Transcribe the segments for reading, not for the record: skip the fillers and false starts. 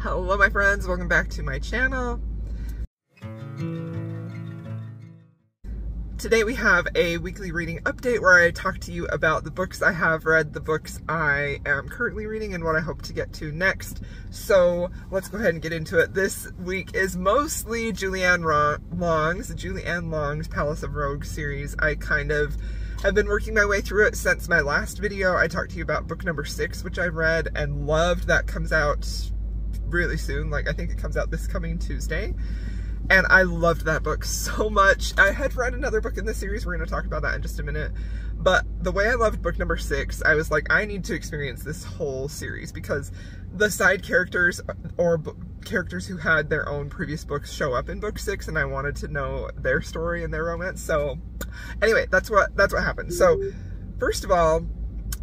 Hello my friends, welcome back to my channel. Today we have a weekly reading update where I talk to you about the books I have read, the books I am currently reading, and what I hope to get to next. So let's go ahead and get into it. This week is mostly Julianne Long's Palace of Rogues series. I kind of have been working my way through it since my last video. I talked to you about book number 6, which I read and loved. That comes out really soon. Like, I think it comes out this coming Tuesday. And I loved that book so much. I had read another book in the series. We're going to talk about that in just a minute. But the way I loved book number 6, I was like, I need to experience this whole series because the side characters or characters who had their own previous books show up in book 6, and I wanted to know their story and their romance. So anyway, that's what happened. So first of all,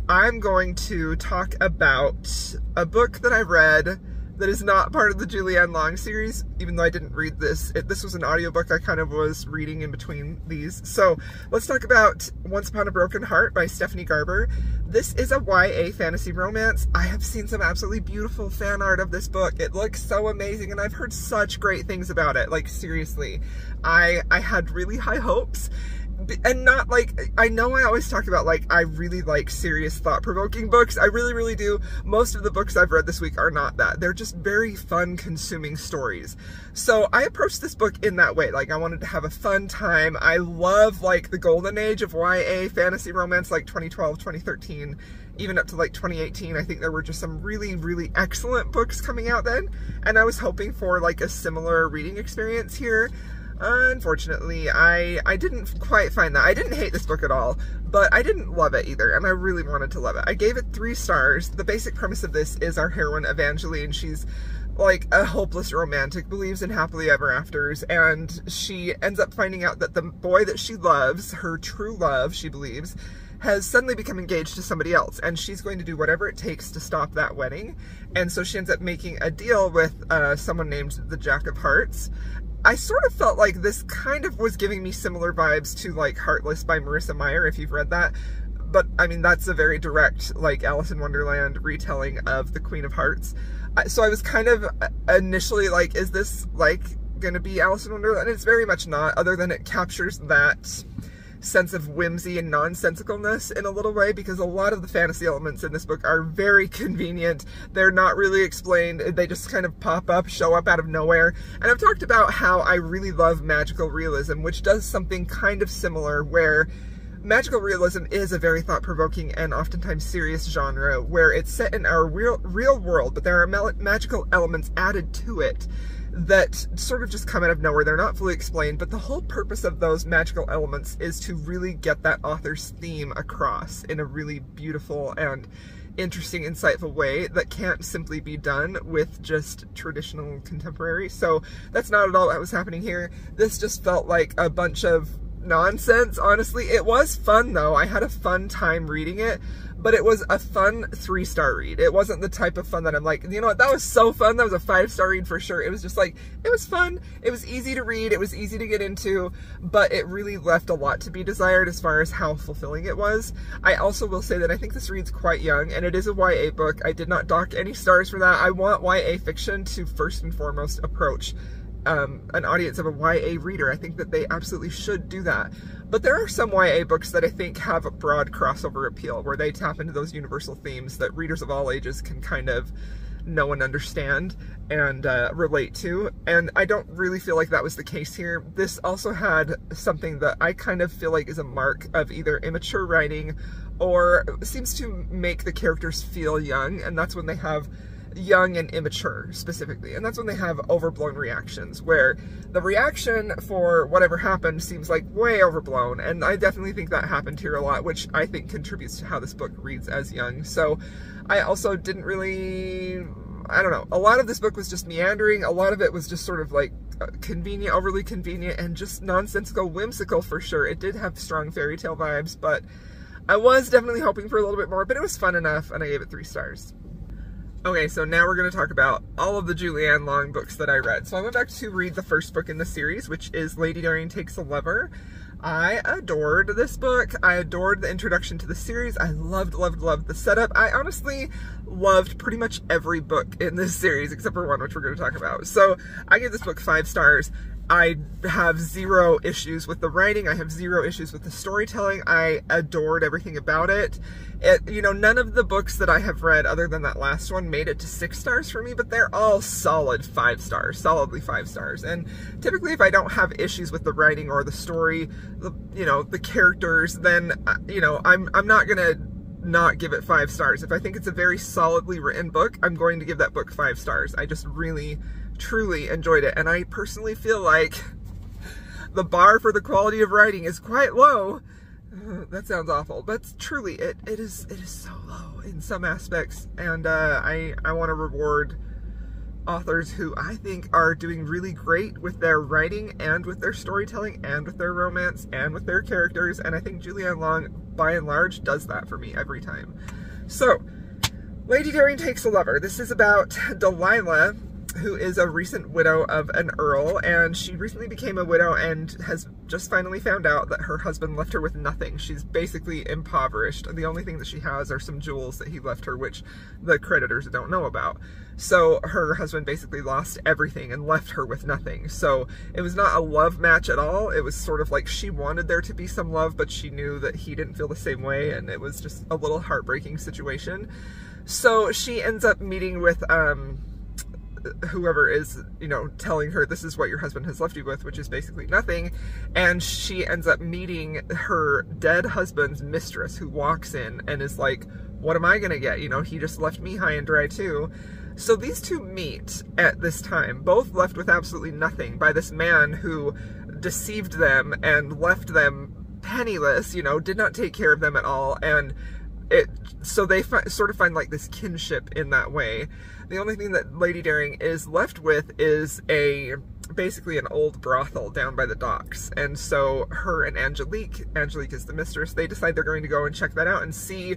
I'm going to talk about a book that I read that is not part of the Julianne Long series, even though I didn't read this. This was an audiobook I kind of was reading in between these. So let's talk about Once Upon a Broken Heart by Stephanie Garber. This is a YA fantasy romance. I have seen some absolutely beautiful fan art of this book. It looks so amazing, and I've heard such great things about it. Like, seriously, I had really high hopes. And not like, I know I always talk about like, I really like serious thought-provoking books. I really, really do. Most of the books I've read this week are not that. They're just very fun, consuming stories. So I approached this book in that way. Like, I wanted to have a fun time. I love like the golden age of YA fantasy romance, like 2012, 2013, even up to like 2018. I think there were just some really, really excellent books coming out then. And I was hoping for like a similar reading experience here. Unfortunately, I didn't quite find that. I didn't hate this book at all, but I didn't love it either, and I really wanted to love it. I gave it 3 stars. The basic premise of this is our heroine, Evangeline. She's like a hopeless romantic, believes in happily ever afters, and she ends up finding out that the boy that she loves, her true love, she believes, has suddenly become engaged to somebody else, and she's going to do whatever it takes to stop that wedding. And so she ends up making a deal with someone named the Jack of Hearts. I sort of felt like this kind of was giving me similar vibes to like Heartless by Marissa Meyer, if you've read that. But I mean, that's a very direct like Alice in Wonderland retelling of the Queen of Hearts. So I was kind of initially like, is this like gonna be Alice in Wonderland? And it's very much not, other than it captures that sense of whimsy and nonsensicalness in a little way, because a lot of the fantasy elements in this book are very convenient. They're not really explained. They just kind of pop up, show up out of nowhere. And I've talked about how I really love magical realism, which does something kind of similar, where magical realism is a very thought-provoking and oftentimes serious genre, where it's set in our real world, but there are magical elements added to it that sort of just come out of nowhere. They're not fully explained, but the whole purpose of those magical elements is to really get that author's theme across in a really beautiful and interesting, insightful way that can't simply be done with just traditional contemporary. So that's not at all what was happening here. This just felt like a bunch of nonsense, honestly. It was fun though. I had a fun time reading it, but it was a fun 3-star read. It wasn't the type of fun that I'm like, you know what, that was so fun, that was a 5-star read for sure. It was just like, it was fun, it was easy to read, it was easy to get into, but it really left a lot to be desired as far as how fulfilling it was. I also will say that I think this reads quite young, and it is a YA book. I did not dock any stars for that. I want YA fiction to first and foremost approach an audience of a YA reader. I think that they absolutely should do that. But there are some YA books that I think have a broad crossover appeal, where they tap into those universal themes that readers of all ages can kind of know and understand and relate to. And I don't really feel like that was the case here. This also had something that I kind of feel like is a mark of either immature writing or seems to make the characters feel young, and that's when they have young and immature specifically, and that's when they have overblown reactions, where the reaction for whatever happened seems like way overblown, and I definitely think that happened here a lot, which I think contributes to how this book reads as young. So I also didn't really, I don't know, a lot of this book was just meandering. A lot of it was just sort of like convenient, overly convenient, and just nonsensical, whimsical for sure. It did have strong fairy tale vibes, but I was definitely hoping for a little bit more, but it was fun enough, and I gave it 3 stars. Okay, so now we're going to talk about all of the Julianne Long books that I read. So I went back to read the first book in the series, which is Lady Dorian Takes a Lover. I adored this book. I adored the introduction to the series. I loved the setup. I honestly loved pretty much every book in this series except for one, which we're going to talk about. So I give this book 5 stars. I have 0 issues with the writing. I have 0 issues with the storytelling. I adored everything about it. You know, none of the books that I have read other than that last one made it to 6 stars for me, but they're all solid 5 stars, solidly 5 stars. And typically if I don't have issues with the writing or the story, you know, the characters, then, you know, I'm not gonna not give it 5 stars. If I think it's a very solidly written book, I'm going to give that book 5 stars. I just really, truly enjoyed it. And I personally feel like the bar for the quality of writing is quite low. That sounds awful, but truly it is so low in some aspects. And I want to reward authors who I think are doing really great with their writing and with their storytelling and with their romance and with their characters. And I think Julianne Long, by and large, does that for me every time. So, Lady Daring Takes a Lover. This is about Delilah, who is a recent widow of an earl, and she recently became a widow and has just finally found out that her husband left her with nothing. She's basically impoverished. The only thing that she has are some jewels that he left her, which the creditors don't know about. So her husband basically lost everything and left her with nothing. So it was not a love match at all. It was sort of like she wanted there to be some love, but she knew that he didn't feel the same way, and it was just a little heartbreaking situation. So she ends up meeting with whoever is, you know, telling her this is what your husband has left you with, which is basically nothing. And she ends up meeting her dead husband's mistress, who walks in and is like, what am I gonna get? You know, he just left me high and dry too. So these two meet at this time, both left with absolutely nothing by this man who deceived them and left them penniless, you know, did not take care of them at all. And so they sort of find like this kinship in that way. The only thing that Lady Daring is left with is basically an old brothel down by the docks. And so her and Angelique is the mistress, they decide they're going to go and check that out and see,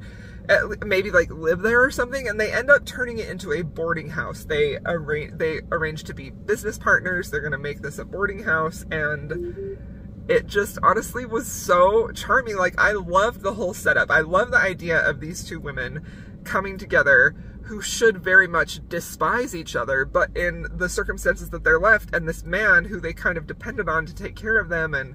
maybe like live there or something, and they end up turning it into a boarding house. They arrange to be business partners. They're going to make this a boarding house, and it just honestly was so charming. Like, I loved the whole setup. I love the idea of these two women coming together who should very much despise each other, but in the circumstances that they're left, and this man who they kind of depended on to take care of them and,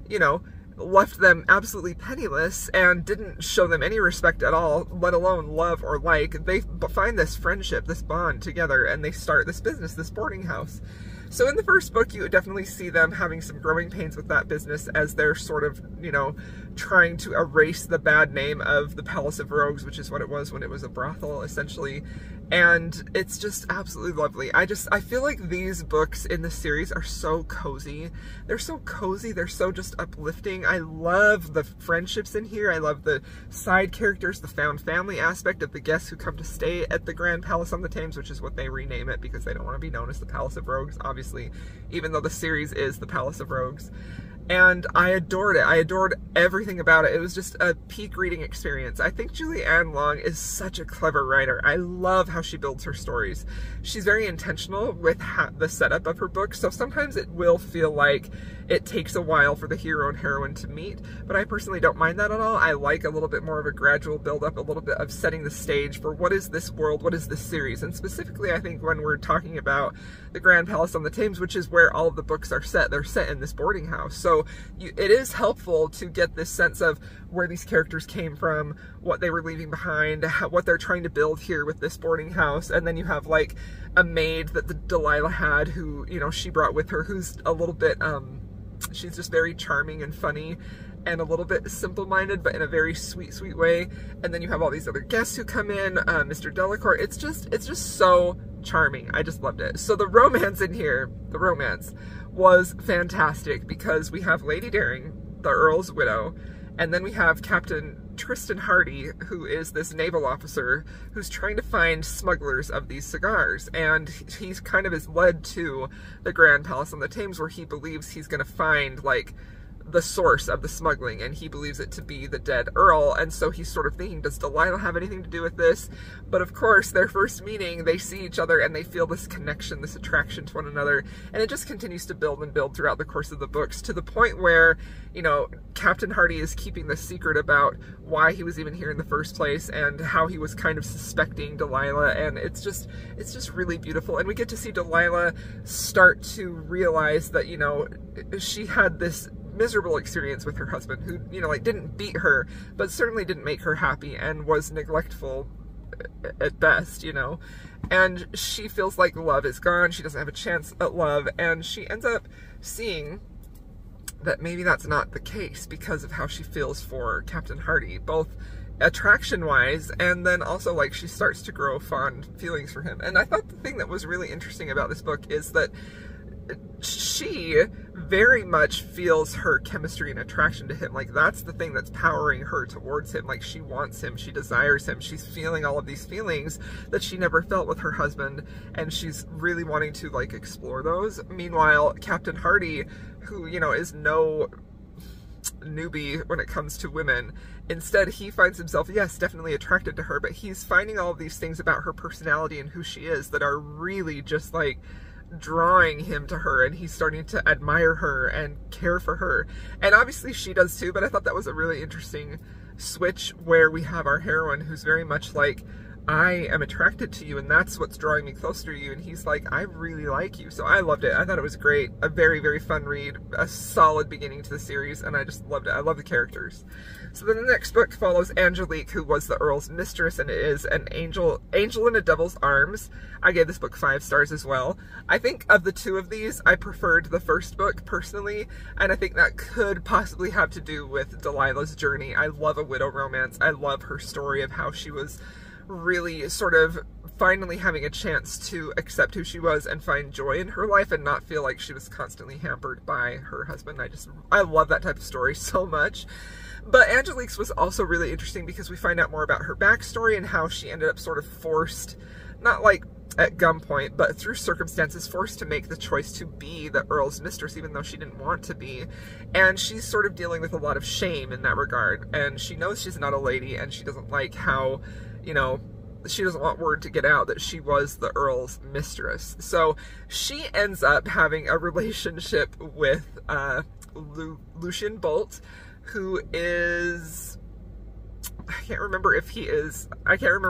you know, left them absolutely penniless and didn't show them any respect at all, let alone love or like, they find this friendship, this bond together, and they start this business, this boarding house. So in the first book, you would definitely see them having some growing pains with that business as they're sort of, you know, trying to erase the bad name of the Palace of Rogues, which is what it was when it was a brothel, essentially. And it's just absolutely lovely. I feel like these books in the series are so cozy. They're so cozy. They're so just uplifting. I love the friendships in here. I love the side characters, the found family aspect of the guests who come to stay at the Grand Palace on the Thames, which is what they rename it because they don't want to be known as the Palace of Rogues, obviously, even though the series is the Palace of Rogues. And I adored it. I adored everything about it. It was just a peak reading experience. I think Julianne Long is such a clever writer. I love how she builds her stories. She's very intentional with the setup of her books, so sometimes it will feel like it takes a while for the hero and heroine to meet, but I personally don't mind that at all. I like a little bit more of a gradual build-up, a little bit of setting the stage for what is this world, what is this series, and specifically I think when we're talking about the Grand Palace on the Thames, which is where all of the books are set, they're set in this boarding house. So it is helpful to get this sense of where these characters came from, what they were leaving behind, what they're trying to build here with this boarding house. And then you have like a maid that the Delilah had who, you know, she brought with her, who's a little bit, she's just very charming and funny and a little bit simple-minded, but in a very sweet, sweet way. And then you have all these other guests who come in, Mr. Delacour. It's just so charming. I just loved it. So the romance in here, the romance was fantastic because we have Lady Daring, the Earl's widow, and then we have Captain Tristan Hardy, who is this naval officer who's trying to find smugglers of these cigars, and he's kind of is led to the Grand Palace on the Thames where he believes he's going to find like the source of the smuggling, and he believes it to be the dead Earl, and so he's sort of thinking, does Delilah have anything to do with this? But of course, their first meeting, they see each other and they feel this connection, this attraction to one another, and it just continues to build and build throughout the course of the books, to the point where, you know, Captain Hardy is keeping this secret about why he was even here in the first place, and how he was kind of suspecting Delilah, and it's just really beautiful. And we get to see Delilah start to realize that, you know, she had this miserable experience with her husband, who, you know, like, didn't beat her, but certainly didn't make her happy, and was neglectful at best, you know. And she feels like love is gone, she doesn't have a chance at love, and she ends up seeing that maybe that's not the case because of how she feels for Captain Hardy, both attraction-wise, and then also, like, she starts to grow fond feelings for him. And I thought the thing that was really interesting about this book is that she very much feels her chemistry and attraction to him. Like, that's the thing that's powering her towards him. Like, she wants him, she desires him, she's feeling all of these feelings that she never felt with her husband, and she's really wanting to, like, explore those. Meanwhile, Captain Hardy, who, you know, is no newbie when it comes to women, instead he finds himself, yes, definitely attracted to her, but he's finding all of these things about her personality and who she is that are really just, like, drawing him to her, and he's starting to admire her and care for her. And obviously she does too, but I thought that was a really interesting switch, where we have our heroine who's very much like, I am attracted to you, and that's what's drawing me closer to you, and he's like, I really like you. So I loved it. I thought it was great. A very, very fun read, a solid beginning to the series, and I just loved it. I love the characters. So then the next book follows Angelique, who was the Earl's mistress, and it is an angel in a devil's arms. I gave this book 5 stars as well. I think of the two of these, I preferred the first book personally, and I think that could possibly have to do with Delilah's journey. I love a widow romance. I love her story of how she was really sort of finally having a chance to accept who she was and find joy in her life and not feel like she was constantly hampered by her husband. I love that type of story so much. But Angelique's was also really interesting because we find out more about her backstory and how she ended up sort of forced, not like at gunpoint, but through circumstances, forced to make the choice to be the Earl's mistress, even though she didn't want to be. And she's sort of dealing with a lot of shame in that regard. And she knows she's not a lady, and she doesn't like how, you know, she doesn't want word to get out that she was the Earl's mistress. So she ends up having a relationship with Lucian Bolt, who is, I can't remember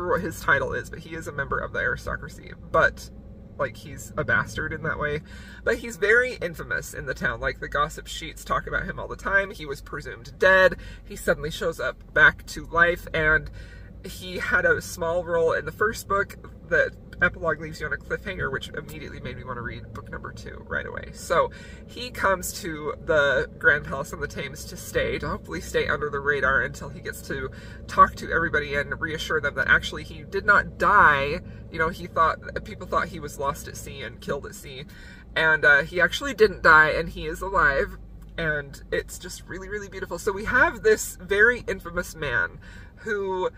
what his title is, but he is a member of the aristocracy, but like, he's a bastard in that way. But he's very infamous in the town. Like, the gossip sheets talk about him all the time. He was presumed dead. He suddenly shows up back to life, and he had a small role in the first book. The epilogue leaves you on a cliffhanger, which immediately made me want to read book number 2 right away. So he comes to the Grand Palace on the Thames to hopefully stay under the radar until he gets to talk to everybody and reassure them that actually he did not die. You know, people thought he was lost at sea and killed at sea, and he actually didn't die, and he is alive, and it's just really, really beautiful. So we have this very infamous man who,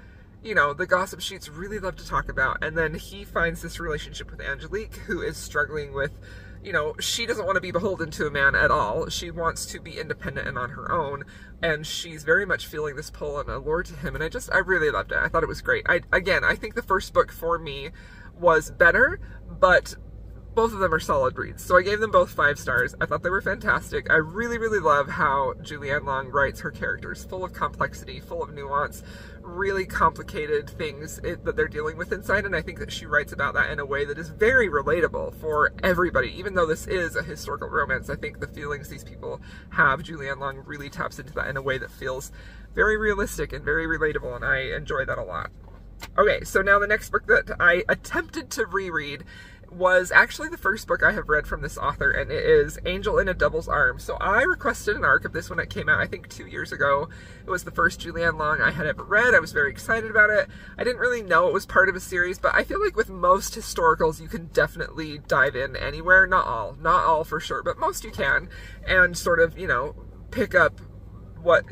you know, the gossip sheets really love to talk about, and then he finds this relationship with Angelique, who is struggling with, you know, she doesn't want to be beholden to a man at all. She wants to be independent and on her own, and she's very much feeling this pull and allure to him, and I really loved it. I thought it was great. I think the first book for me was better, but both of them are solid reads, so I gave them both 5 stars. I thought they were fantastic. I really, really love how Julianne Long writes her characters, full of complexity, full of nuance, really complicated things that they're dealing with inside, and I think that she writes about that in a way that is very relatable for everybody. Even though this is a historical romance, I think the feelings these people have, Julianne Long really taps into that in a way that feels very realistic and very relatable, and I enjoy that a lot. Okay, so now the next book that I attempted to reread was actually the first book I have read from this author, and it is Angel in a Devil's Arms. So I requested an ARC of this when it came out, I think 2 years ago. It was the first Julianne Long I had ever read. I was very excited about it. I didn't really know it was part of a series, but I feel like with most historicals, you can definitely dive in anywhere. Not all for sure, but most you can, and sort of, you know, pick up what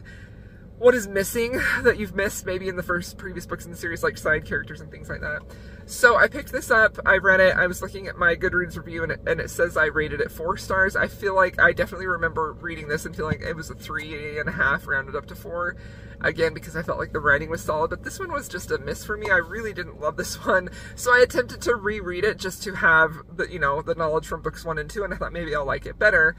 is missing that you've missed maybe in the previous books in the series, like side characters and things like that. So I picked this up, I read it, I was looking at my Goodreads review, and it says I rated it 4 stars. I feel like I definitely remember reading this and feeling like it was a 3.5 rounded up to 4. Again, because I felt like the writing was solid, but this one was just a miss for me. I really didn't love this one. So I attempted to reread it just to have the, you know, the knowledge from books 1 and 2, and I thought maybe I'll like it better.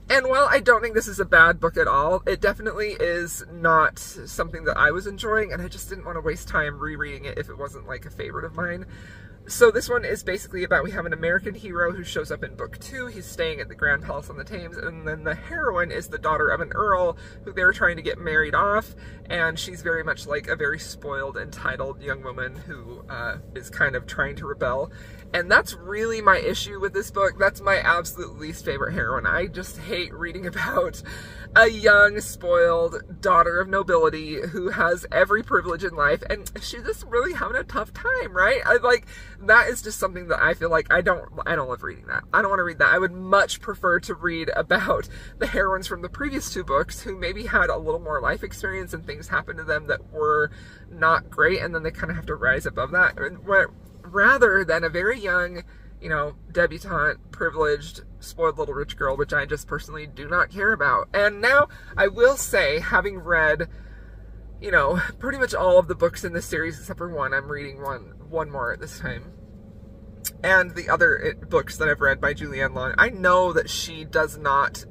And while I don't think this is a bad book at all, it definitely is not something that I was enjoying, and I just didn't want to waste time rereading it if it wasn't like a favorite of mine. So this one is basically about, we have an American hero who shows up in book 2. He's staying at the Grand Palace on the Thames, and then the heroine is the daughter of an earl who they're trying to get married off, and she's very much like a very spoiled, entitled young woman who is kind of trying to rebel. And that's really my issue with this book. That's my absolute least favorite heroine. I just hate reading about a young, spoiled daughter of nobility who has every privilege in life, and she's just really having a tough time, right? That is just something that I feel like I don't love reading that. I don't want to read that. I would much prefer to read about the heroines from the previous 2 books who maybe had a little more life experience and things happened to them that were not great, and then they kind of have to rise above that. Rather than a very young, you know, debutante, privileged, spoiled little rich girl, which I just personally do not care about. And now, I will say, having read, you know, pretty much all of the books in this series except for 1, I'm reading one more at this time, and the other books that I've read by Julianne Long, I know that she does not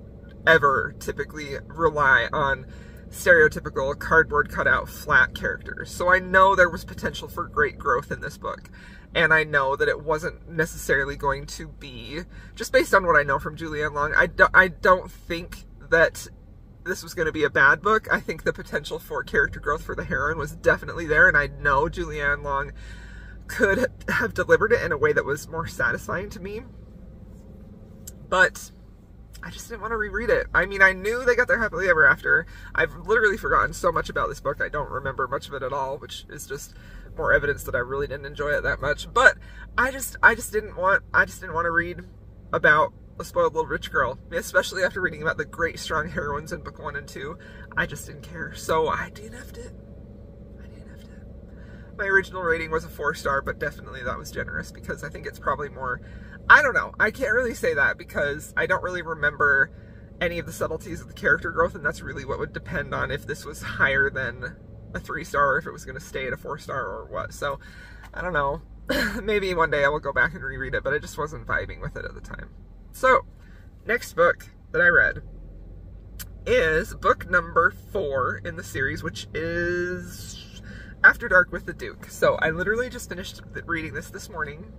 ever typically rely on stereotypical cardboard cutout flat characters. So I know there was potential for great growth in this book. And I know that it wasn't necessarily going to be, just based on what I know from Julianne Long, I don't think that this was going to be a bad book. I think the potential for character growth for the heroine was definitely there, and I know Julianne Long could have delivered it in a way that was more satisfying to me. But I just didn't want to reread it. I mean, I knew they got their happily ever after. I've literally forgotten so much about this book. I don't remember much of it at all, which is just more evidence that I really didn't enjoy it that much. But I just didn't want to read about a spoiled little rich girl, especially after reading about the great strong heroines in book 1 and 2. I just didn't care. So I DNF'd it. My original rating was a 4-star, but definitely that was generous because I think it's probably more, I don't know, I can't really say that because I don't really remember any of the subtleties of the character growth, and that's really what would depend on if this was higher than a 3-star or if it was going to stay at a 4-star or what. So I don't know, maybe one day I will go back and reread it, but I just wasn't vibing with it at the time. So next book that I read is book number 4 in the series, which is After Dark with the Duke. So I literally just finished reading this morning.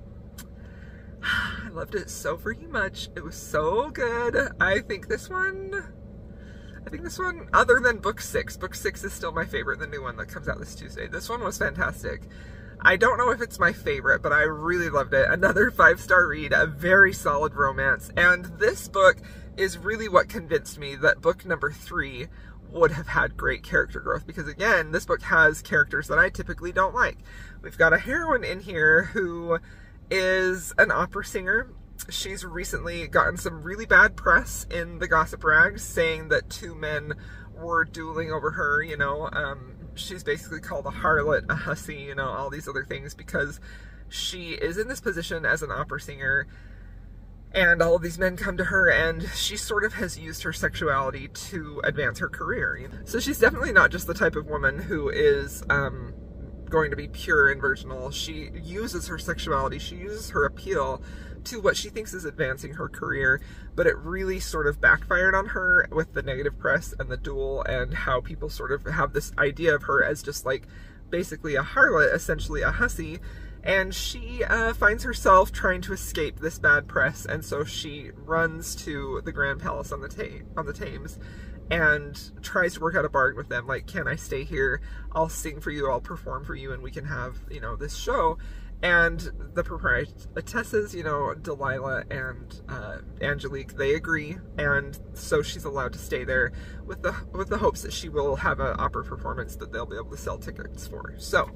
I loved it so freaking much. It was so good. I think this one, other than book 6 is still my favorite, the new one that comes out this Tuesday. This one was fantastic. I don't know if it's my favorite, but I really loved it. Another 5-star read, a very solid romance, and this book is really what convinced me that book number 3 would have had great character growth, because again, this book has characters that I typically don't like. We've got a heroine in here who is an opera singer. She's recently gotten some really bad press in the gossip rags, saying that 2 men were dueling over her, you know. She's basically called a harlot, a hussy, you know, all these other things, because she is in this position as an opera singer, and all of these men come to her, and she sort of has used her sexuality to advance her career. You know? So she's definitely not just the type of woman who is going to be pure and virginal. She uses her sexuality, she uses her appeal to what she thinks is advancing her career, but it really sort of backfired on her with the negative press and the duel, and how people sort of have this idea of her as just like basically a harlot, essentially a hussy. And she finds herself trying to escape this bad press, and so she runs to the Grand Palace on the Thames and tries to work out a bargain with them, like, can I stay here? I'll sing for you, I'll perform for you, and we can have, you know, this show. And the proprietesses, you know, Delilah and Angelique, they agree, and so she's allowed to stay there with the hopes that she will have an opera performance that they'll be able to sell tickets for. So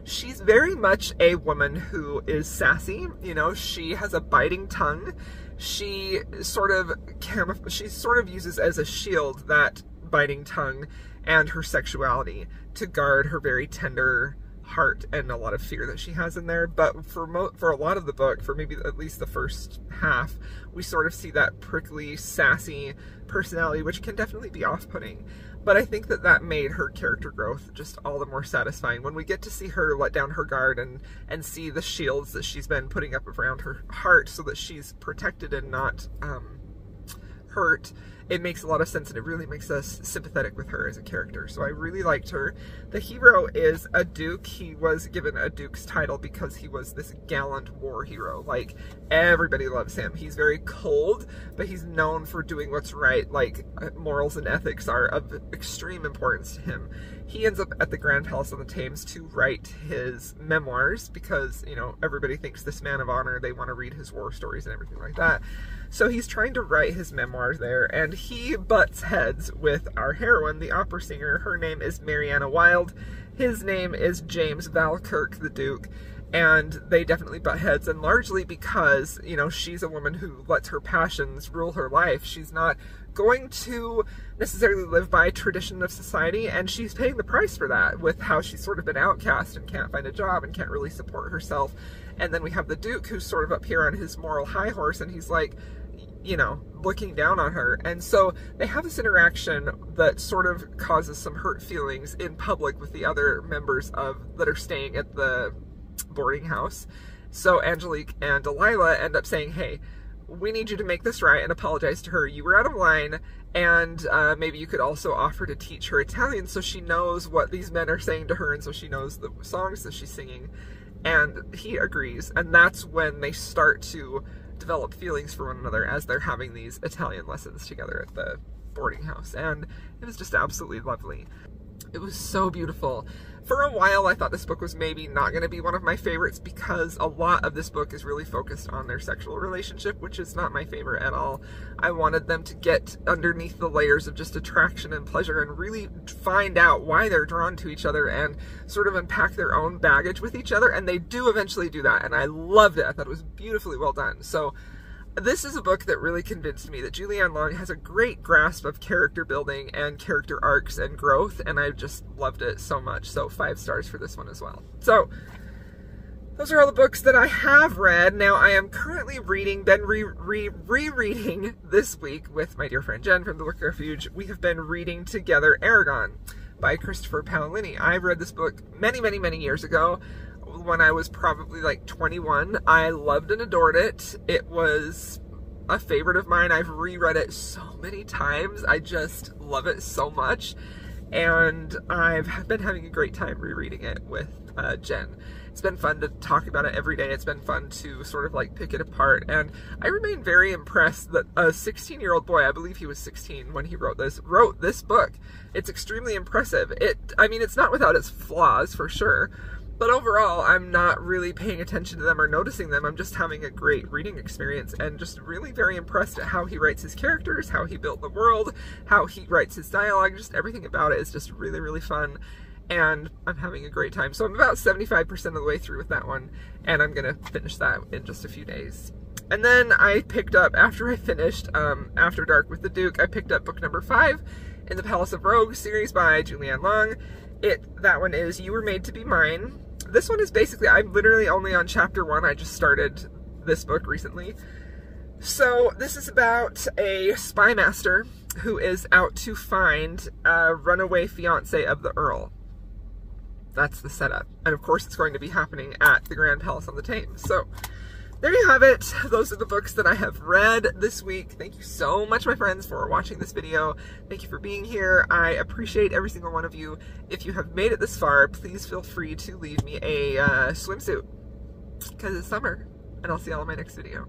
she's very much a woman who is sassy, you know, she has a biting tongue. She sort of uses as a shield that biting tongue and her sexuality to guard her very tender heart and a lot of fear that she has in there. But for a lot of the book, for maybe at least the first half, we sort of see that prickly, sassy personality, which can definitely be off-putting. But I think that made her character growth just all the more satisfying. When we get to see her let down her guard and see the shields that she's been putting up around her heart so that she's protected and not hurt, it makes a lot of sense, and it really makes us sympathetic with her as a character. So I really liked her. The hero is a duke. He was given a duke's title because he was this gallant war hero. Like, everybody loves him. He's very cold, but he's known for doing what's right. Like, morals and ethics are of extreme importance to him. He ends up at the Grand Palace on the Thames to write his memoirs because, you know, everybody thinks this man of honor, they want to read his war stories and everything like that. So he's trying to write his memoirs there, and he butts heads with our heroine, the opera singer. Her name is Mariana Wilde. His name is James Valkirk, the Duke, and they definitely butt heads, and largely because, you know, she's a woman who lets her passions rule her life. She's not going to necessarily live by tradition of society, and she's paying the price for that with how she's sort of been outcast and can't find a job and can't really support herself. And then we have the Duke, who's sort of up here on his moral high horse, and he's like, you know, looking down on her. And so they have this interaction that sort of causes some hurt feelings in public with the other members that are staying at the boarding house. So Angelique and Delilah end up saying, hey, we need you to make this right and apologize to her. You were out of line, and maybe you could also offer to teach her Italian so she knows what these men are saying to her, and so she knows the songs that she's singing. And he agrees, and that's when they start to develop feelings for one another as they're having these Italian lessons together at the boarding house. And it was just absolutely lovely. It was so beautiful. For a while, I thought this book was maybe not going to be one of my favorites because a lot of this book is really focused on their sexual relationship, which is not my favorite at all. I wanted them to get underneath the layers of just attraction and pleasure and really find out why they're drawn to each other and sort of unpack their own baggage with each other, and they do eventually do that, and I loved it. I thought it was beautifully well done. So this is a book that really convinced me that Julianne Long has a great grasp of character building and character arcs and growth, and I just loved it so much. So 5 stars for this one as well. So those are all the books that I have read. Now I am currently reading, rereading this week with my dear friend Jen from the Book Refuge. We have been reading together Aragon by Christopher Paolini. I read this book many, many, many years ago, when I was probably like 21. I loved and adored it. It was a favorite of mine. I've reread it so many times. I just love it so much. And I've been having a great time rereading it with Jen. It's been fun to talk about it every day. It's been fun to sort of like pick it apart. And I remain very impressed that a 16-year-old boy, I believe he was 16 when he wrote this book. It's extremely impressive. I mean, it's not without its flaws for sure. But overall, I'm not really paying attention to them or noticing them. I'm just having a great reading experience and just really very impressed at how he writes his characters, how he built the world, how he writes his dialogue. Just everything about it is just really, really fun. And I'm having a great time. So I'm about 75% of the way through with that one, and I'm going to finish that in just a few days. And then I picked up, after I finished After Dark with the Duke, I picked up book number 5 in the Palace of Rogues series by Julianne Long. That one is You Were Made to Be Mine. This one is basically, I'm literally only on chapter 1. I just started this book recently. So this is about a spy master who is out to find a runaway fiance of the Earl. That's the setup. And of course it's going to be happening at the Grand Palace on the Thames. So there you have it. Those are the books that I have read this week. Thank you so much, my friends, for watching this video. Thank you for being here. I appreciate every single one of you. If you have made it this far, please feel free to leave me a swimsuit because it's summer, and I'll see y'all in my next video.